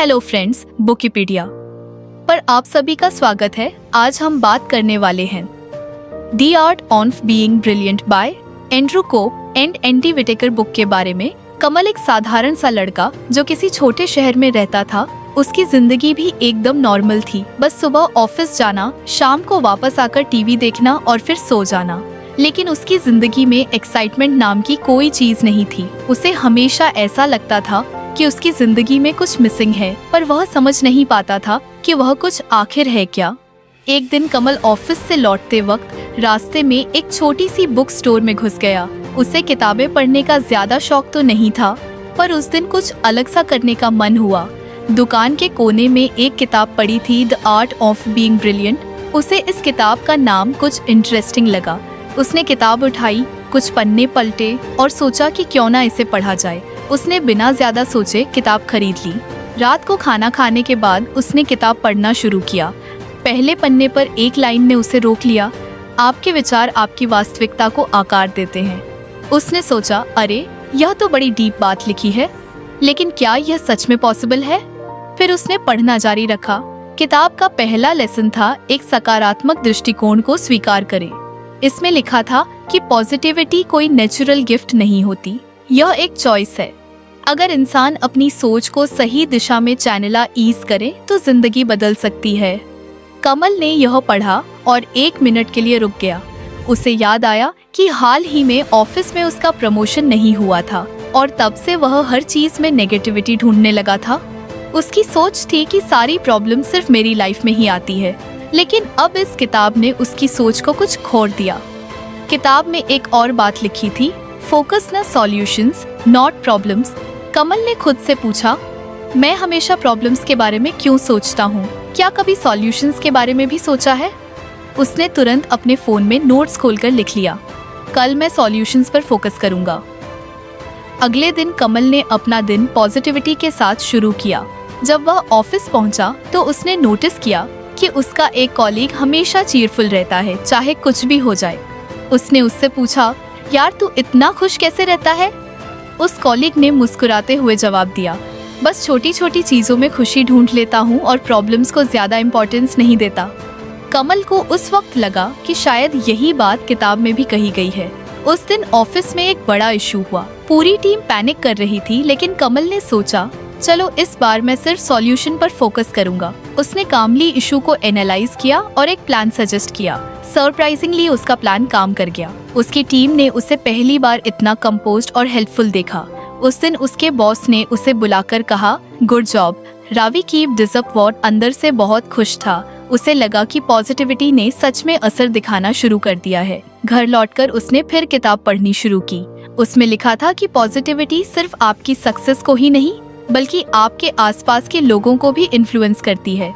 Hello friends, बुकिपीडिया पर आप सभी का स्वागत है। आज हम बात करने वाले हैं the art of being brilliant by Andrew Cope and Andy Whitaker book के बारे में। कमल एक साधारण सा लड़का जो किसी छोटे शहर में रहता था। उसकी जिंदगी भी एकदम नॉर्मल थी, बस सुबह ऑफिस जाना, शाम को वापस आकर टीवी देखना और फिर सो जाना। लेकिन उसकी जिंदगी में एक्साइटमेंट नाम की कोई चीज नहीं थी। उसे हमेशा ऐसा लगता था कि उसकी जिंदगी में कुछ मिसिंग है, पर वह समझ नहीं पाता था कि वह कुछ आखिर है क्या। एक दिन कमल ऑफिस से लौटते वक्त रास्ते में एक छोटी सी बुक स्टोर में घुस गया। उसे किताबें पढ़ने का ज्यादा शौक तो नहीं था, पर उस दिन कुछ अलग सा करने का मन हुआ। दुकान के कोने में एक किताब पड़ी थी, the art of being brilliant. उसे इस किताब का नाम कुछ इंटरेस्टिंग लगा। उसने किताब उठाई, कुछ पन्ने पलटे और सोचा कि क्यों ना इसे पढ़ा जाए। उसने बिना ज्यादा सोचे किताब खरीद ली। रात को खाना खाने के बाद उसने किताब पढ़ना शुरू किया। पहले पन्ने पर एक लाइन ने उसे रोक लिया, आपके विचार आपकी वास्तविकता को आकार देते हैं। उसने सोचा, अरे यह तो बड़ी डीप बात लिखी है, लेकिन क्या यह सच में पॉसिबल है? फिर उसने पढ़ना जारी रखा। किताब का पहला लेसन था, एक सकारात्मक दृष्टिकोण को स्वीकार करें। इसमें लिखा था कि पॉजिटिविटी कोई नेचुरल गिफ्ट नहीं होती, यह एक चॉइस है। अगर इंसान अपनी सोच को सही दिशा में चैनलाइज करे तो जिंदगी बदल सकती है। कमल ने यह पढ़ा और 1 मिनट के लिए रुक गया। उसे याद आया कि हाल ही में ऑफिस में उसका प्रमोशन नहीं हुआ था और तब से वह हर चीज में नेगेटिविटी ढूंढने लगा था। उसकी सोच थी कि सारी प्रॉब्लम सिर्फ मेरी लाइफ में ही आती है, लेकिन अब इस किताब ने उसकी सोच को कुछ खोड़ दिया। किताब में एक और बात लिखी थी, फोकस न सॉल्यूशंस नॉट प्रॉब्लम्स। कमल ने खुद से पूछा, मैं हमेशा प्रॉब्लम्स के बारे में क्यों सोचता हूँ? क्या कभी सॉल्यूशंस के बारे में भी सोचा है? उसने तुरंत अपने फोन में नोट्स खोलकर लिख लिया, कल मैं सॉल्यूशंस पर फोकस करूंगा। अगले दिन कमल ने अपना दिन पॉजिटिविटी के साथ शुरू किया। जब वह ऑफिस पहुंचा तो उसने नोटिस किया कि उसका एक कॉलीग हमेशा चीयरफुल रहता है, चाहे कुछ भी हो जाए। उसने उससे पूछा, यार तू इतना खुश कैसे रहता है? उस कॉलीग ने मुस्कुराते हुए जवाब दिया, बस छोटी छोटी चीजों में खुशी ढूंढ लेता हूँ और प्रॉब्लम्स को ज्यादा इम्पोर्टेंस नहीं देता। कमल को उस वक्त लगा कि शायद यही बात किताब में भी कही गई है। उस दिन ऑफिस में एक बड़ा इशू हुआ। पूरी टीम पैनिक कर रही थी, लेकिन कमल ने सोचा, चलो इस बार मैं सिर्फ सॉल्यूशन पर फोकस करूंगा। उसने कामली इशू को एनालाइज किया और एक प्लान सजेस्ट किया। सरप्राइजिंगली उसका प्लान काम कर गया। उसकी टीम ने उसे पहली बार इतना कंपोज्ड और हेल्पफुल देखा। उस दिन उसके बॉस ने उसे बुलाकर कहा, good job Ravi, keep this up. What अंदर से बहुत खुश था। उसे लगा कि पॉजिटिविटी ने सच में असर दिखाना शुरू कर दिया है। घर लौटकर उसने फिर किताब पढ़नी शुरू की। उसमें लिखा था कि पॉजिटिविटी सिर्फ आपकी सक्सेस को ही नहीं, बल्कि आपके आसपास के लोगों को भी इन्फ्लुएंस करती है।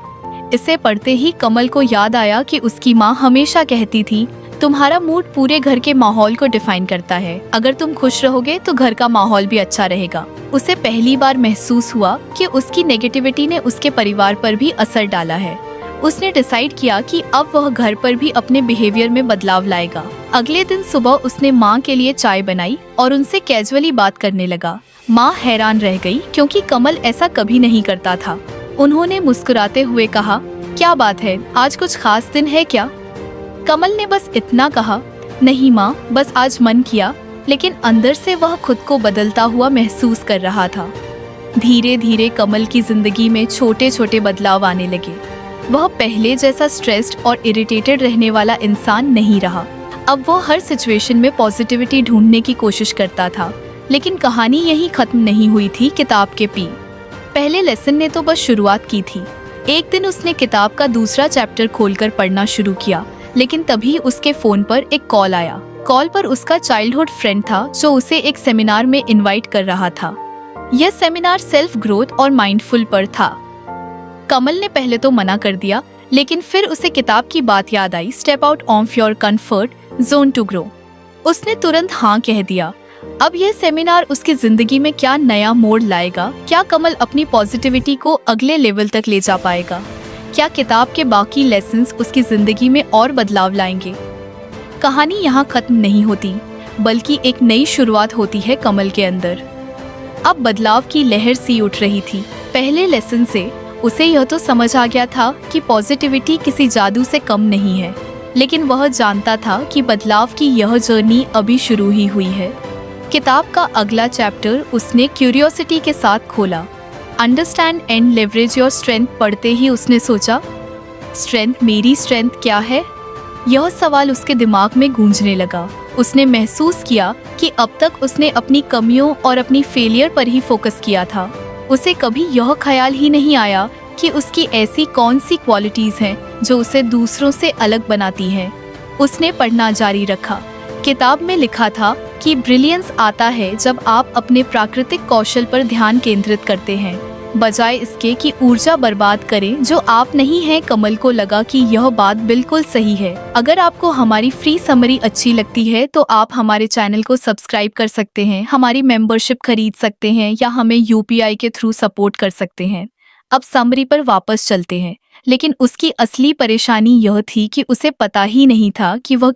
इसे पढ़ते ही कमल को याद आया कि उसकी माँ हमेशा कहती थी, तुम्हारा मूड पूरे घर के माहौल को डिफाइन करता है। अगर तुम खुश रहोगे तो घर का माहौल भी अच्छा रहेगा। उसे पहली बार महसूस हुआ कि उसकी नेगेटिविटी ने उसके परिवार पर भी असर डाला है। उसने डिसाइड किया कि अब वह घर पर भी अपने बिहेवियर में बदलाव लाएगा। अगले दिन सुबह उसने माँ के लिए चाय बनाई और उनसे कैजुअली बात करने लगा। माँ हैरान रह गई क्योंकि कमल ऐसा कभी नहीं करता था। उन्होंने मुस्कुराते हुए कहा, क्या बात है, आज कुछ खास दिन है क्या? कमल ने बस इतना कहा, नहीं माँ, बस आज मन किया। लेकिन अंदर से वह खुद को बदलता हुआ महसूस कर रहा था। धीरे धीरे कमल की जिंदगी में छोटे छोटे बदलाव आने लगे। वह पहले जैसा स्ट्रेस्ड और इरिटेटेड रहने वाला इंसान नहीं रहा। अब वो हर सिचुएशन में पॉजिटिविटी ढूंढने की कोशिश करता था। लेकिन कहानी यहीं खत्म नहीं हुई थी। किताब के पहले लेसन ने तो बस शुरुआत की थी। एक दिन उसने किताब का दूसरा चैप्टर खोलकर पढ़ना शुरू किया, लेकिन तभी उसके फोन पर एक कॉल आया। कॉल पर उसका चाइल्डहुड फ्रेंड था जो उसे एक सेमिनार में इनवाइट कर रहा था। यह सेमिनार सेल्फ ग्रोथ और माइंडफुल पर था। कमल ने पहले तो मना कर दिया, लेकिन फिर उसे किताब की बात याद आई, step out of your comfort zone to grow. उसने तुरंत हाँ कह दिया। अब यह सेमिनार उसकी जिंदगी में क्या नया मोड़ लाएगा? क्या कमल अपनी पॉजिटिविटी को अगले लेवल तक ले जा पाएगा? क्या किताब के बाकी लेसन्स उसकी जिंदगी में और बदलाव लाएंगे? कहानी यहाँ खत्म नहीं होती, बल्कि एक नई शुरुआत होती है कमल के अंदर। अब बदलाव की लहर सी उठ रही थी। पहले लेसन से उसे यह तो समझ आ गया था कि पॉजिटिविटी किसी जादू से कम नहीं है, लेकिन वह जानता था कि बदलाव की यह जर्नी अभी शुरू ही हुई है। किताब का अगला चैप्टर उसने क्यूरियोसिटी के साथ खोला। Understand and leverage your strength पढ़ते ही उसने सोचा, स्ट्रेंथ, मेरी स्ट्रेंथ क्या है? यह सवाल उसके दिमाग में गूंजने लगा। उसने महसूस किया कि अब तक उसने अपनी कमियों और अपनी फेलियर पर ही फोकस किया था। उसे कभी यह ख्याल ही नहीं आया कि उसकी ऐसी कौन सी क्वालिटीज हैं जो उसे दूसरों से अलग बनाती हैं। उसने पढ़ना जारी रखा। किताब में लिखा था कि ब्रिलियंस आता है जब आप अपने प्राकृतिक कौशल पर ध्यान केंद्रित करते हैं, बजाय इसके कि ऊर्जा बर्बाद करें जो आप नहीं हैं। कमल को लगा कि यह बात बिल्कुल सही है। अगर आपको हमारी फ्री समरी अच्छी लगती है तो आप हमारे चैनल को सब्सक्राइब कर सकते हैं, हमारी मेंबरशिप खरीद सकते हैं या हमें यूपीआई के थ्रू सपोर्ट कर सकते हैं। अब समरी पर वापस चलते हैं। लेकिन उसकी असली परेशानी यह थी कि उसे पता ही नहीं था कि वह